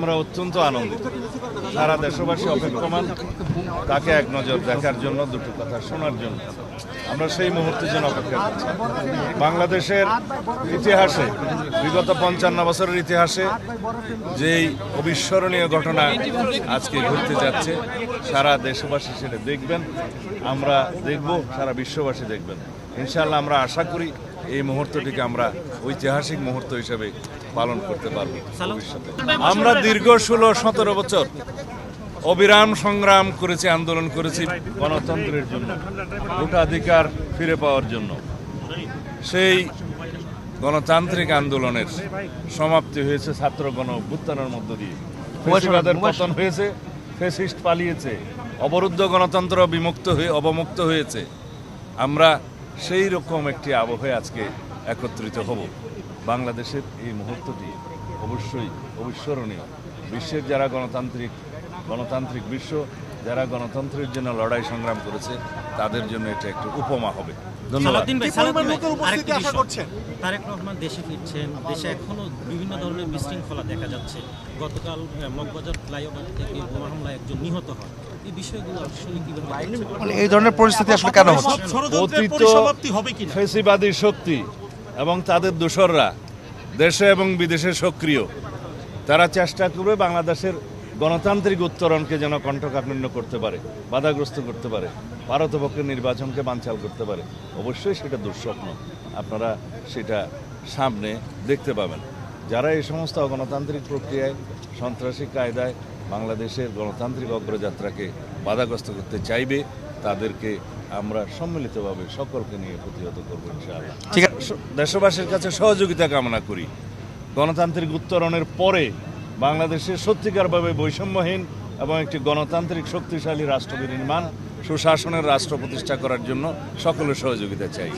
আমরা অত্যন্ত আনন্দিত, সারা দেশবাসী অপেক্ষমান তাকে এক নজর দেখার জন্য, দুটো কথা শোনার জন্য। আমরা সেই মুহূর্তের জন্য অপেক্ষা করছি। বাংলাদেশের ইতিহাসে, বিগত 55 বছরের ইতিহাসে যেই অবিস্মরণীয় ঘটনা আজকে ঘটতে যাচ্ছে, সারা দেশবাসী সেটা দেখবেন, আমরা দেখব, সারা বিশ্ববাসী দেখবেন। ইনশাআল্লাহ আমরা আশা করি এই মুহূর্তটিকে আমরা ঐতিহাসিক মুহূর্ত হিসেবে পালন করতে পারব ভবিষ্যতে। আমরা দীর্ঘ 16-17 বছর অবিরাম সংগ্রাম করেছি, আন্দোলন করেছি গণতন্ত্রের জন্য, ভোটাধিকার ফিরে পাওয়ার জন্য। সেই গণতান্ত্রিক আন্দোলনের সমাপ্তি হয়েছে ছাত্র গণ অভ্যুত্থানের মধ্য দিয়ে। ফ্যাসিবাদের পতন হয়েছে, ফ্যাসিস্ট পালিয়েছে, অবরুদ্ধ গণতন্ত্র অবমুক্ত হয়েছে। আমরা সেই রকম একটি আবহে আজকে একত্রিত হব। বাংলাদেশের এই মুহূর্তটি অবশ্যই অবিস্মরণীয়। বিশ্বের যারা গণতান্ত্রিক বিশ্ব, যারা গণতন্ত্রের জন্য লড়াই সংগ্রাম করেছে, তাদের জন্য এটা একটি উপমা হবে। ধন্যবাদ। তারেক রহমান দেশে ফিরছেন, দেশে এখনো বিভিন্ন ধরনের বিশৃঙ্খলা দেখা যাচ্ছে। গতকাল মগবাজার ফ্লাইওভার থেকে বোমা হামলায় একজন নিহত হয়। এই বিষয়গুলো আসলে কিভাবে, এই ধরনের পরিস্থিতি আসলে কেন হচ্ছে? অতীত ফ্যাসিবাদী শক্তি এবং তাদের দোসররা দেশে এবং বিদেশে সক্রিয়। তারা চেষ্টা করবে বাংলাদেশের গণতান্ত্রিক উত্তরণকে যেন কণ্ঠকাঠিন্য করতে পারে, বাধাগ্রস্ত করতে পারে, পারতপক্ষের নির্বাচনকে বানচাল করতে পারে। অবশ্যই সেটা দুঃস্বপ্ন, আপনারা সেটা সামনে দেখতে পাবেন। যারা এই সমস্ত অগণতান্ত্রিক প্রক্রিয়ায়, সন্ত্রাসী কায়দায় বাংলাদেশের গণতান্ত্রিক অগ্রযাত্রাকে বাধাগ্রস্ত করতে চাইবে, তাদেরকে আমরা সম্মিলিতভাবে সকলকে নিয়ে প্রতিহত করবো ইনশাআল্লাহ। ঠিক আছে, দেশবাসীর কাছে সহযোগিতা কামনা করি। গণতান্ত্রিক উত্তরণের পরে বাংলাদেশের সত্যিকারভাবে বৈষম্যহীন এবং একটি গণতান্ত্রিক শক্তিশালী রাষ্ট্র বিনির্মাণ, সুশাসনের রাষ্ট্র প্রতিষ্ঠা করার জন্য সকলের সহযোগিতা চাই।